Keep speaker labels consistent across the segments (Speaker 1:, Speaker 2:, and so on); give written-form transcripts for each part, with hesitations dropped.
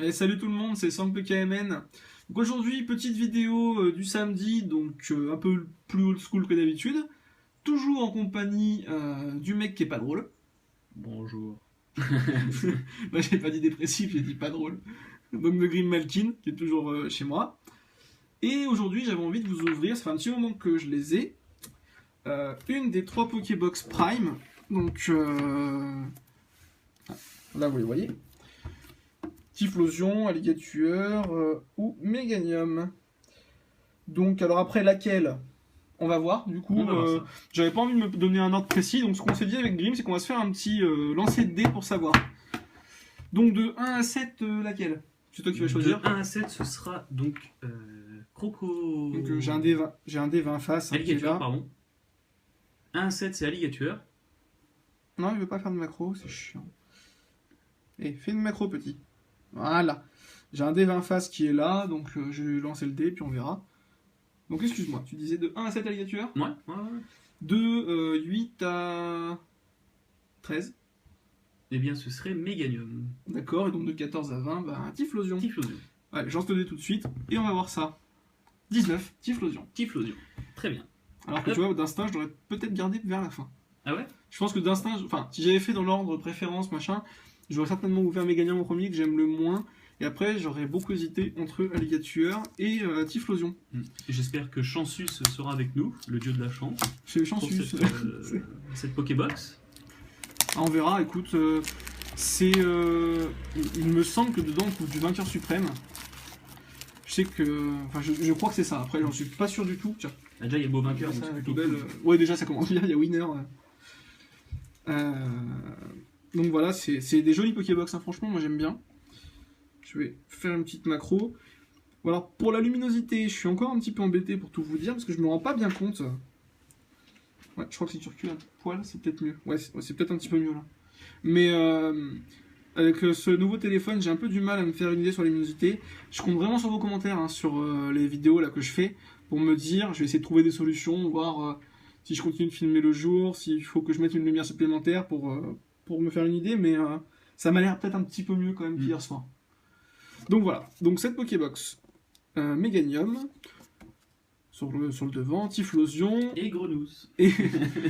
Speaker 1: Et salut tout le monde, c'est SankPKMN. Donc aujourd'hui, petite vidéo du samedi, donc un peu plus old school que d'habitude. Toujours en compagnie du mec qui est pas drôle.
Speaker 2: Bonjour.
Speaker 1: Moi j'ai pas dit dépressif, j'ai dit pas drôle. Donc de Grim Malkin, qui est toujours chez moi. Et aujourd'hui, j'avais envie de vous ouvrir, ça fait un petit moment que je les ai. Une des 3 Pokébox Prime. Donc là vous les voyez. Typhlosion, Alligatueur ou Méganium. Donc, alors après laquelle on va voir, du coup, j'avais pas envie de me donner un ordre précis, donc ce qu'on s'est dit avec Grim, c'est qu'on va se faire un petit lancer de dés pour savoir. Donc de 1 à 7, laquelle? C'est toi qui vas choisir.
Speaker 2: De 1 à 7, ce sera donc Croco.
Speaker 1: Donc j'ai un dé 20 faces.
Speaker 2: Alligator, pardon. 1 à 7, c'est Alligator.
Speaker 1: Non, il veut pas faire de macro, c'est chiant. Et fais une macro, petit. Voilà. J'ai un dé 20 faces qui est là, donc je vais lancer le dé, puis on verra. Donc excuse-moi, tu disais de 1 à 7 Alligator?
Speaker 2: Ouais.
Speaker 1: De 8 à 13.
Speaker 2: Eh bien, ce serait Méganium.
Speaker 1: D'accord, et donc de 14 à 20, bah, Typhlosion.
Speaker 2: Typhlosion.
Speaker 1: Ouais, j'en te le dis tout de suite, et on va voir ça. 19, Typhlosion.
Speaker 2: Typhlosion. Très bien.
Speaker 1: Alors que tu vois, d'instinct, je l'aurais peut-être gardé vers la fin.
Speaker 2: Ah ouais?
Speaker 1: Je pense que d'instinct, enfin, si j'avais fait dans l'ordre préférence, machin, j'aurais certainement ouvert Méganium en premier, que j'aime le moins, et après, j'aurais beaucoup hésité entre Alligator et Typhlosion.
Speaker 2: J'espère que Chansus sera avec nous, le dieu de la chance.
Speaker 1: C'est le
Speaker 2: Pour
Speaker 1: Chansus.
Speaker 2: cette Pokébox.
Speaker 1: Ah, on verra, écoute, c'est. Il me semble que dedans, on trouve du vainqueur suprême. Je sais que. Enfin, je crois que c'est ça. Après, j'en suis pas sûr du tout. Tiens.
Speaker 2: Ah, déjà, il y a beau vainqueur.
Speaker 1: Ça,
Speaker 2: donc c'est
Speaker 1: avec
Speaker 2: plutôt
Speaker 1: Poubelle,
Speaker 2: cool.
Speaker 1: ouais, déjà, ça commence bien. Il y a winner. Donc voilà, c'est des jolis Pokébox, hein. Franchement, moi j'aime bien. Je vais faire une petite macro. Bon, alors, pour la luminosité, je suis encore un petit peu embêté pour tout vous dire parce que je me rends pas bien compte. Ouais, je crois que si tu recules un poil, c'est peut-être mieux. Ouais, c'est peut-être un petit peu mieux là. Mais avec ce nouveau téléphone, j'ai un peu du mal à me faire une idée sur la luminosité. Je compte vraiment sur vos commentaires, hein, sur les vidéos là que je fais, pour me dire, je vais essayer de trouver des solutions, voir si je continue de filmer le jour, s'il faut que je mette une lumière supplémentaire pour me faire une idée, mais ça m'a l'air peut-être un petit peu mieux quand même qu'hier soir. Donc voilà, donc cette Pokébox, Méganium, sur le devant, Typhlosion,
Speaker 2: Et Grenousse.
Speaker 1: et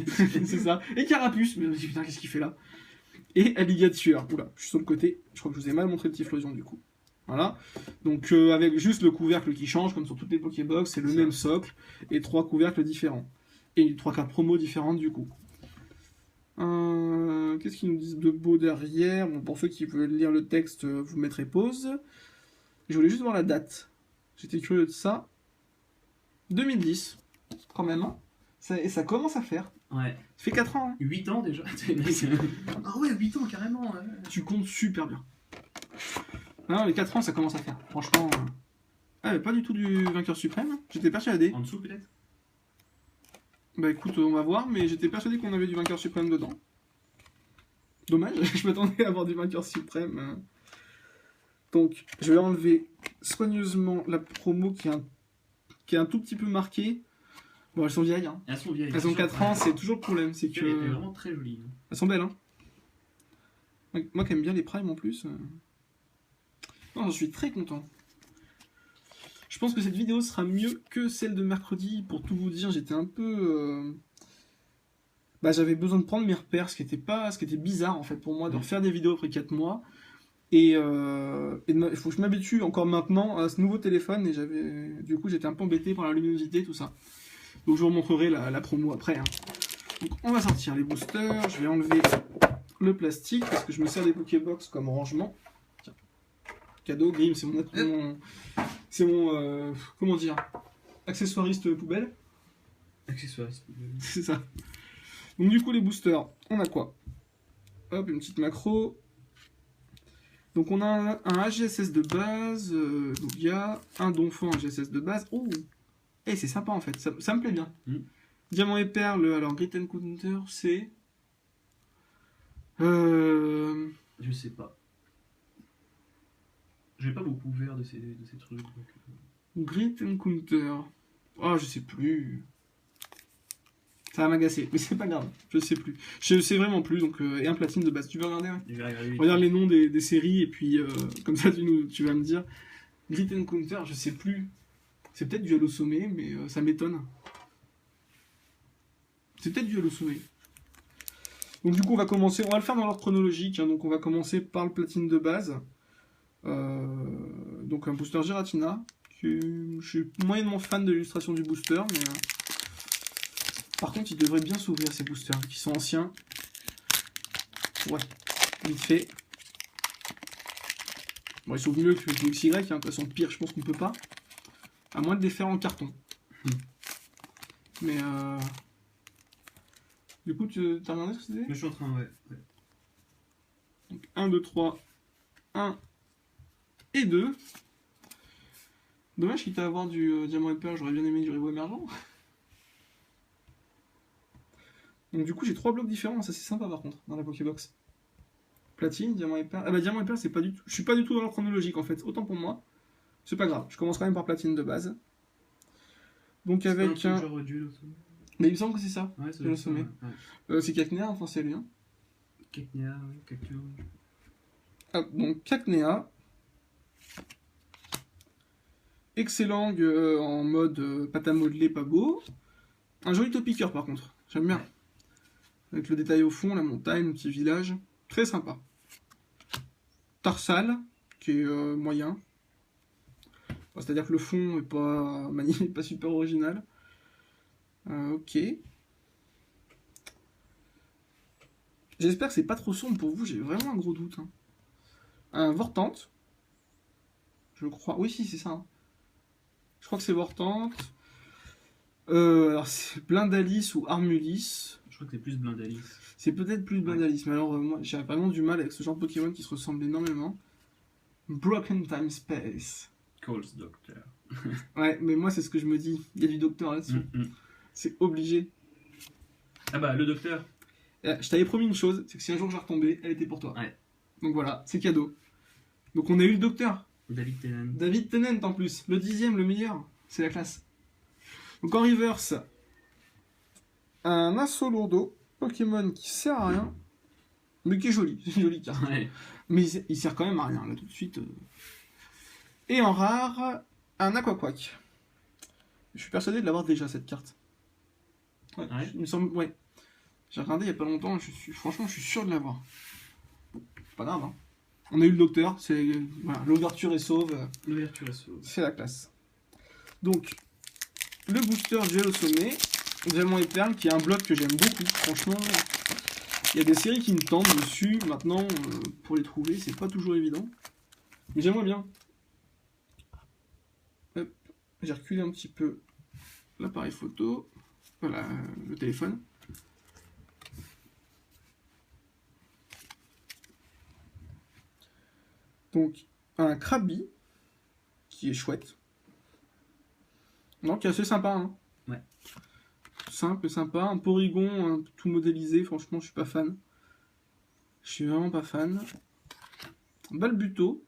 Speaker 1: c'est ça, et Carapuce, mais putain, qu'est-ce qu'il fait là? Et Alligator. Oula, je suis sur le côté. Je crois que je vous ai mal montré le Typhlosion du coup. Voilà. Donc avec juste le couvercle qui change, comme sur toutes les Pokébox, c'est le même socle et 3 couvercles différents. Et 3 cartes promo différentes du coup. Qu'est-ce qu'ils nous disent de beau derrière? Bon, pour ceux qui veulent lire le texte, vous mettrez pause. Je voulais juste voir la date. J'étais curieux de ça. 2010, quand même. Hein. Et ça commence à faire.
Speaker 2: Ouais.
Speaker 1: Ça fait 4 ans. Hein.
Speaker 2: 8 ans déjà. Ah ouais, 8 ans carrément. Ouais.
Speaker 1: Tu comptes super bien. Non, les 4 ans, ça commence à faire. Franchement. Ah, mais pas du tout du vainqueur suprême. J'étais persuadé.
Speaker 2: En dessous peut-être.
Speaker 1: Bah écoute, on va voir, mais j'étais persuadé qu'on avait du vainqueur suprême dedans. Dommage, je m'attendais à avoir du vainqueur suprême. Donc, je vais enlever soigneusement la promo qui est un tout petit peu marquée. Bon, elles sont vieilles. Hein.
Speaker 2: Elles sont vieilles.
Speaker 1: Elles ont 4 ans, c'est toujours le problème. C'est que.
Speaker 2: Elle est vraiment très jolie.
Speaker 1: Elles sont belles, hein. Moi qui aime bien les primes en plus. Non, j'en suis très content. Je pense que cette vidéo sera mieux que celle de mercredi. Pour tout vous dire, j'étais un peu... j'avais besoin de prendre mes repères, ce qui était bizarre en fait pour moi de refaire des vidéos après 4 mois. Et il faut que je m'habitue encore maintenant à ce nouveau téléphone. Et du coup, j'étais un peu embêté par la luminosité, tout ça. Donc je vous montrerai la promo après. Hein. Donc on va sortir les boosters. Je vais enlever le plastique parce que je me sers des Pokébox comme rangement. Tiens. Cadeau, Grim, c'est mon comment dire, accessoiriste poubelle.
Speaker 2: Accessoiriste poubelle.
Speaker 1: C'est ça. Donc du coup les boosters, on a quoi? Hop, une petite macro. Donc on a un AGSS de base, donc il y a un Donphan AGSS de base. Oh, c'est sympa en fait, ça me plaît bien. Diamant et perle, alors Grit & Counter, c'est...
Speaker 2: Je sais pas. J'ai pas beaucoup ouvert de ces trucs. Donc...
Speaker 1: Grit & Counter. Ah, je sais plus. Ça va m'agacer, mais c'est pas grave, je sais plus. Je sais vraiment plus, donc et un platine de base. Tu veux regarder hein?
Speaker 2: Je vais regarder.
Speaker 1: Regarde les noms des séries et puis comme ça tu vas me dire. Grit Encounter, je sais plus. C'est peut-être du Halo Sommet, mais ça m'étonne. C'est peut-être du Halo Sommet. Donc du coup on va le faire dans l'ordre chronologique. Hein, donc on va commencer par le platine de base. Donc un booster Giratina. Je suis moyennement fan de l'illustration du booster, mais par contre il devrait bien s'ouvrir ces boosters qui sont anciens. Ouais, vite fait. Bon, ils s'ouvrent mieux que le XY, hein, de toute façon pire je pense qu'on peut pas. À moins de les faire en carton. Mais du coup, t'as regardé ce que c'était?
Speaker 2: Je suis en train, ouais.
Speaker 1: Donc 1, 2, 3, 1 et 2. Dommage quitte à avoir du diamant et perle, j'aurais bien aimé du ribot émergent. Donc du coup, j'ai 3 blocs différents, ça c'est sympa par contre, dans la Pokébox. Platine, diamant et perle. Ah bah diamant et perle, c'est pas du tout. Je suis pas du tout dans l'ordre chronologique en fait, autant pour moi. C'est pas grave, je commence quand même par platine de base. Donc avec un.
Speaker 2: Genre du Halo Sommet.
Speaker 1: Mais il me semble que c'est ça.
Speaker 2: Ouais, c'est
Speaker 1: le sommet.
Speaker 2: Ouais.
Speaker 1: C'est Cacnea, enfin c'est lui. Hein.
Speaker 2: Cacnea, Cacnea.
Speaker 1: Ah, donc Cacnea. Excellent en mode pâte à modeler, pas beau. Un joli topiqueur par contre, j'aime bien. Avec le détail au fond, la montagne, le petit village. Très sympa. Tarsal, qui est moyen. Bon, c'est-à-dire que le fond est pas magnifique, pas super original. Ok. J'espère que c'est pas trop sombre pour vous, j'ai vraiment un gros doute. Hein. Un Vortante. Je crois. Oui, si, c'est ça. Hein. Je crois que c'est Vortante. Alors, c'est Blindalis ou Armulis.
Speaker 2: Je crois que c'est plus Blindalis.
Speaker 1: C'est peut-être plus Blindalis, mais alors moi j'ai vraiment du mal avec ce genre de Pokémon qui se ressemble énormément. Broken Time Space.
Speaker 2: Coles Doctor.
Speaker 1: Ouais, mais moi c'est ce que je me dis. Il y a du docteur là-dessus. C'est obligé.
Speaker 2: Ah bah, le docteur.
Speaker 1: Je t'avais promis une chose, c'est que si un jour je retombais, elle était pour toi.
Speaker 2: Ouais.
Speaker 1: Donc voilà, c'est cadeau. Donc on a eu le docteur.
Speaker 2: David Tennant.
Speaker 1: David Tennant en plus. Le 10e, le meilleur. C'est la classe. Donc en reverse, un Assolourdo. Pokémon qui sert à rien, mais qui est joli. C'est une jolie carte.
Speaker 2: Ouais.
Speaker 1: Mais il sert quand même à rien, là, tout de suite. Et en rare, un Aquaquack. Je suis persuadé de l'avoir déjà, cette carte. Ouais,
Speaker 2: Ouais.
Speaker 1: il me semble, ouais. J'ai regardé il y a pas longtemps, franchement, je suis sûr de l'avoir. Bon, c'est pas grave, hein. On a eu le docteur, voilà, l'ouverture est sauve.
Speaker 2: L'ouverture est sauve.
Speaker 1: C'est la classe. Donc, le booster du Halo Sommet, Diamant et Perle, qui est un bloc que j'aime beaucoup. Franchement, il y a des séries qui me tentent dessus. Maintenant, pour les trouver, c'est pas toujours évident. Mais j'aimerais bien. Hop, j'ai reculé un petit peu l'appareil photo. Voilà, le téléphone. Donc, un Krabi, qui est chouette. Non, qui est assez sympa, hein.
Speaker 2: Ouais.
Speaker 1: Simple et sympa. Un Porygon, un tout modélisé, franchement, je suis pas fan. Je suis vraiment pas fan. Balbuto,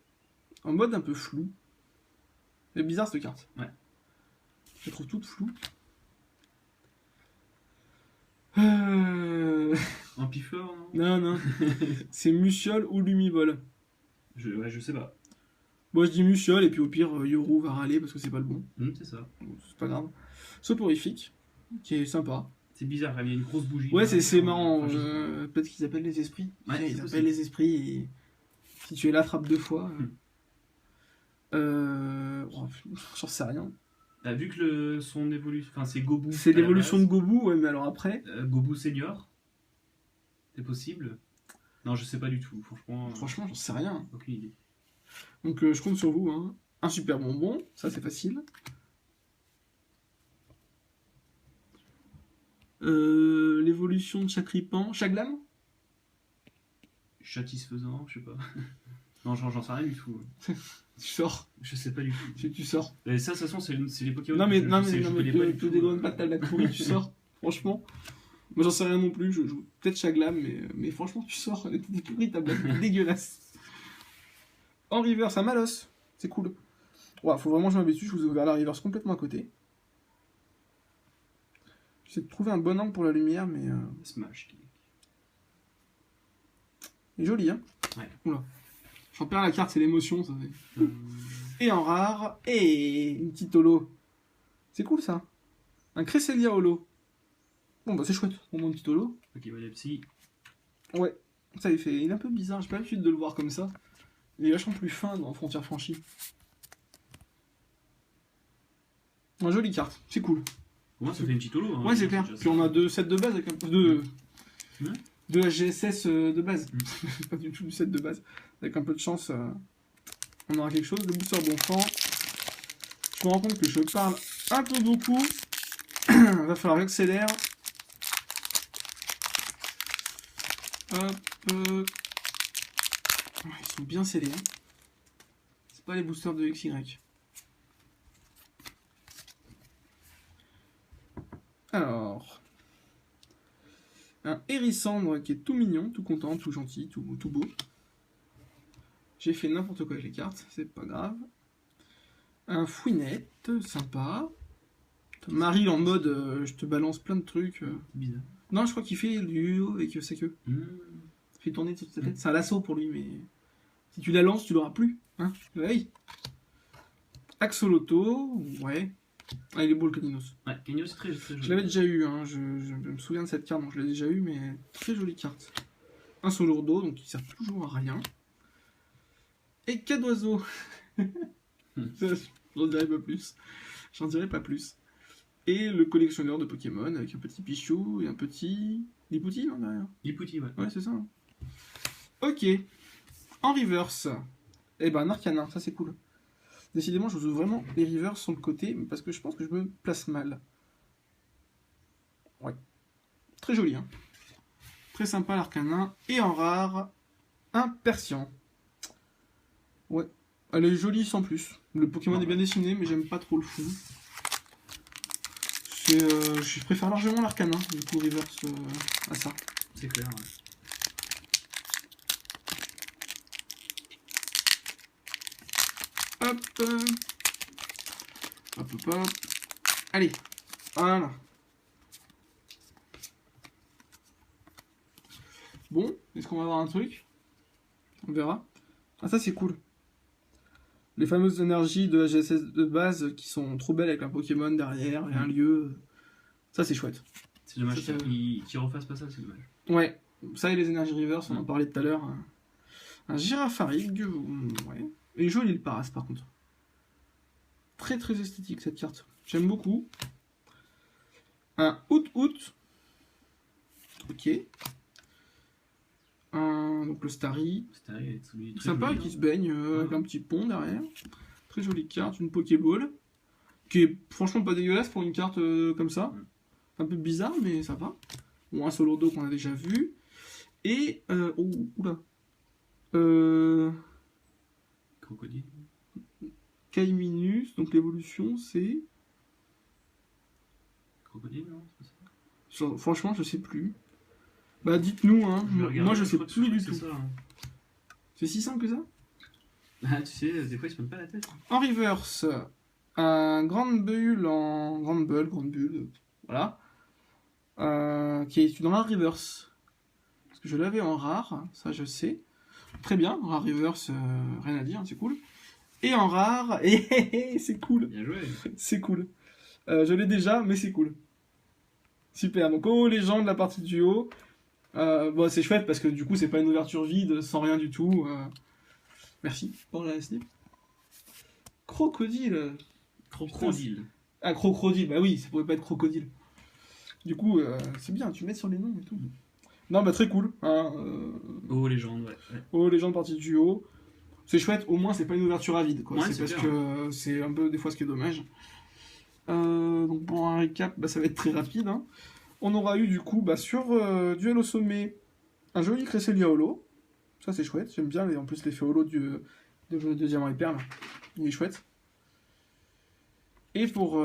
Speaker 1: en mode un peu flou. C'est bizarre cette carte.
Speaker 2: Ouais.
Speaker 1: Je la trouve toute floue.
Speaker 2: Ampiflore, non?
Speaker 1: Non. C'est Musiole ou Lumibol.
Speaker 2: Ouais, je sais pas.
Speaker 1: Bon, je dis Musiole et puis au pire, Yoru va râler parce que c'est pas le bon.
Speaker 2: C'est ça.
Speaker 1: Bon, c'est pas grave. Soporifique, qui est sympa.
Speaker 2: C'est bizarre, il y a une grosse bougie.
Speaker 1: Ouais, c'est marrant.
Speaker 2: Enfin,
Speaker 1: Peut-être qu'ils appellent les esprits.
Speaker 2: Ouais,
Speaker 1: Tiens, ils
Speaker 2: c'est
Speaker 1: appellent
Speaker 2: possible.
Speaker 1: les esprits et si tu es là, frappe 2 fois. J'en sais rien.
Speaker 2: Vu que son évolution. Enfin, c'est Gobu.
Speaker 1: C'est
Speaker 2: à la
Speaker 1: l'évolution de
Speaker 2: base.
Speaker 1: Gobu, ouais, mais alors après.
Speaker 2: Gobu Senior. C'est possible? Non, je sais pas du tout, franchement.
Speaker 1: Franchement, j'en sais rien.
Speaker 2: Aucune idée.
Speaker 1: Donc je compte sur vous. Hein. Un super bonbon, ça c'est facile. L'évolution de Chakripan. Chaglam.
Speaker 2: Satisfaisant, je sais pas. Non, j'en sais rien du tout.
Speaker 1: Tu sors.
Speaker 2: Je sais pas du tout.
Speaker 1: Tu sors.
Speaker 2: Et ça, de toute façon, c'est les Pokémon.
Speaker 1: Non mais,
Speaker 2: que je
Speaker 1: non,
Speaker 2: sais,
Speaker 1: mais,
Speaker 2: je
Speaker 1: non, mais
Speaker 2: connais pas du
Speaker 1: te
Speaker 2: tout.
Speaker 1: dégrade pas, t'as de la pourrie, tu sors. Franchement. Moi j'en sais rien non plus, je joue peut-être Chaglam, mais franchement tu sors, t'es pourri, ta blague est dégueulasse. En reverse, un Malos, c'est cool. Ouais, faut vraiment que je m'habitue, je vous ai ouvert la reverse complètement à côté. J'essaie de trouver un bon angle pour la lumière, mais...
Speaker 2: Smash.
Speaker 1: Il est joli, hein.
Speaker 2: Ouais.
Speaker 1: Oula. J'en perds la carte, c'est l'émotion, ça. Et en rare, et une petite holo. C'est cool, ça. Un Cresselia holo. Bon, bah c'est chouette, au moins une petite holo.
Speaker 2: Ok, voilà, psy.
Speaker 1: Ouais, ça il fait... Il est un peu bizarre, j'ai pas l'habitude de le voir comme ça. Il est vachement plus fin dans Frontières franchies. Une jolie carte, c'est cool.
Speaker 2: Au moins, ça fait une petite holo. Hein.
Speaker 1: Ouais, c'est clair. Puis on a 2 sets de base avec un peu de... De la GSS de base. Pas du tout du set de base. Avec un peu de chance, on aura quelque chose. Le booster bon sang. Je me rends compte que je parle un peu beaucoup. Va falloir que j'accélère. Hop. Ils sont bien scellés. Hein. C'est pas les boosters de XY. Alors. Un hérissandre qui est tout mignon, tout content, tout gentil, tout beau. J'ai fait n'importe quoi avec les cartes, c'est pas grave. Un fouinette, sympa. Marie en mode je te balance plein de trucs.
Speaker 2: Bizarre.
Speaker 1: Non, je crois qu'il fait du yo avec sa queue. Ça fait tourner toute sa tête. C'est un lasso pour lui, mais si tu la lances, tu l'auras plus. Hein, ouais. Axolotl, ouais. Ah, il est beau le Caninos.
Speaker 2: Ouais, Caninos c'est très joli.
Speaker 1: Je l'avais déjà eu, hein. Je me souviens de cette carte, donc je l'ai déjà eu, mais très jolie carte. Un Solourdo, donc il sert toujours à rien. Et 4 d'oiseaux. J'en dirai pas plus. J'en dirai pas plus. Et le collectionneur de Pokémon avec un petit Pichou et un petit... Lipouti, non, derrière.
Speaker 2: Lipouti, ouais.
Speaker 1: Ouais, c'est ça. Hein. Ok. En reverse. Eh ben, un Arcanin, ça c'est cool. Décidément, je joue vraiment les reverse sur le côté, parce que je pense que je me place mal. Ouais. Très joli, hein. Très sympa l'Arcanin. Et en rare, un Persian. Ouais. Elle est jolie sans plus. Le Pokémon est bien dessiné, mais j'aime pas trop le fond. Je préfère largement l'Arcanin, du coup, reverse à ça.
Speaker 2: C'est clair, ouais.
Speaker 1: Hop. Hop. Allez. Voilà. Bon, est-ce qu'on va avoir un truc? On verra. Ah, ça c'est cool. Les fameuses énergies de la GSS de base qui sont trop belles avec un Pokémon derrière et un lieu. Ça c'est chouette.
Speaker 2: C'est dommage qu'ils refassent pas ça, c'est dommage.
Speaker 1: Ouais, ça et les énergies reverse, on en parlait tout à l'heure. Un Girafarig, ouais. Et joli le Paras par contre. Très très esthétique cette carte. J'aime beaucoup. Un Out. Ok. Donc le Starry.
Speaker 2: Starry,
Speaker 1: sympa,
Speaker 2: joli,
Speaker 1: qui
Speaker 2: hein.
Speaker 1: se baigne avec un petit pont derrière. Très jolie carte, une Pokéball. Qui est franchement pas dégueulasse pour une carte comme ça. Un peu bizarre, mais ça va. Bon, un Solourdo qu'on a déjà vu. Et... oula.
Speaker 2: Crocodile.
Speaker 1: Kaiminus, donc l'évolution c'est...
Speaker 2: Crocodile, non, c'est pas ça.
Speaker 1: Franchement, je sais plus. Bah dites-nous, hein. Moi je sais plus du tout. C'est si simple que ça?
Speaker 2: Ah, tu sais, des fois ils se prennent pas la tête.
Speaker 1: En reverse, un Grande Bulle en... Grande Bulle, voilà. Qui est dans la reverse. Parce que je l'avais en rare, ça je sais. Très bien, rare reverse, rien à dire, c'est cool. Et en rare, et c'est cool.
Speaker 2: Bien joué.
Speaker 1: C'est cool. Je l'ai déjà, mais c'est cool. Super, donc les gens de la partie du haut. Bon, c'est chouette parce que du coup, c'est pas une ouverture vide, sans rien du tout. Merci pour la slip. Crocodile.
Speaker 2: Crocodile.
Speaker 1: Ah, crocodile, bah oui, ça pourrait pas être crocodile. Du coup, c'est bien, tu mets sur les noms et tout. Non, bah très cool. Hein,
Speaker 2: Oh, légende, ouais.
Speaker 1: Oh, les gens de partie du haut. C'est chouette, au moins c'est pas une ouverture à vide, quoi.
Speaker 2: Ouais,
Speaker 1: c'est parce
Speaker 2: clair.
Speaker 1: que c'est un peu des fois ce qui est dommage. Donc pour un récap, bah, ça va être très rapide. Hein. On aura eu du coup sur Duel au sommet un joli Cresselia holo. Ça c'est chouette, j'aime bien en plus l'effet holo de Diamant et Perle. Il est chouette. Et pour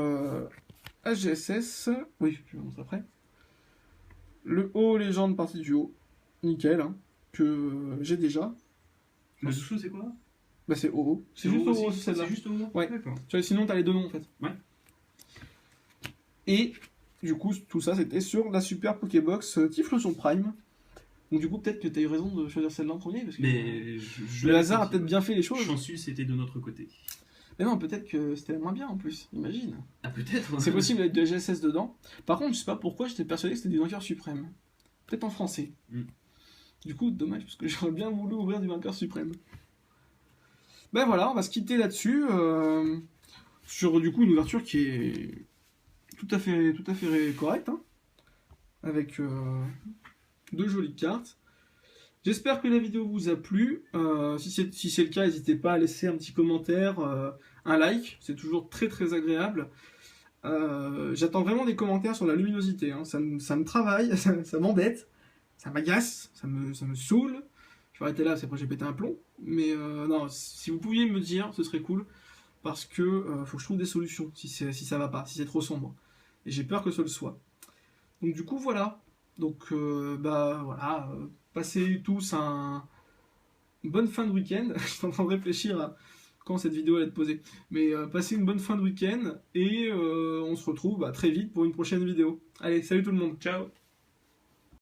Speaker 1: HGSS, oui, je vais vous montrer après. Le haut légende partie du haut, nickel, hein, que j'ai déjà.
Speaker 2: Le dessous, c'est quoi?
Speaker 1: Bah c'est OO. C'est juste OO, c'est celle-là.
Speaker 2: C'est juste OO.
Speaker 1: Ouais.
Speaker 2: D'accord.
Speaker 1: Tu vois, sinon t'as les deux noms en fait.
Speaker 2: Ouais.
Speaker 1: Et Du coup, tout ça, c'était sur la super Pokébox Typhlosion Prime. Donc du coup, peut-être que tu as eu raison de choisir celle-là en premier, parce que
Speaker 2: Mais
Speaker 1: le hasard a peut-être bien fait les choses.
Speaker 2: Chanceux, c'était de notre côté.
Speaker 1: Mais non, peut-être que c'était la moins bien en plus, imagine.
Speaker 2: Ah, peut-être.
Speaker 1: C'est possible avec de la GSS dedans. Par contre, je sais pas pourquoi j'étais persuadé que c'était du vainqueur suprême. Peut-être en français.
Speaker 2: Mm.
Speaker 1: Du coup, dommage, parce que j'aurais bien voulu ouvrir du vainqueur suprême. Ben voilà, on va se quitter là-dessus. Sur du coup une ouverture qui est tout à fait correcte. Hein, avec deux jolies cartes. J'espère que la vidéo vous a plu. Si c'est le cas, n'hésitez pas à laisser un petit commentaire, un like. C'est toujours très très agréable. J'attends vraiment des commentaires sur la luminosité. Hein. Ça me travaille, ça m'embête, ça m'agace, ça me saoule. Je vais arrêter là, c'est après j'ai pété un plomb. Mais non, si vous pouviez me dire, ce serait cool. Parce que faut que je trouve des solutions si ça va pas, si c'est trop sombre. Et j'ai peur que ce le soit. Donc du coup voilà. Donc bah voilà. Passez tous une bonne fin de week-end. Je suis en train de réfléchir à quand cette vidéo va être posée. Mais passez une bonne fin de week-end et on se retrouve très vite pour une prochaine vidéo. Allez, salut tout le monde. Ciao.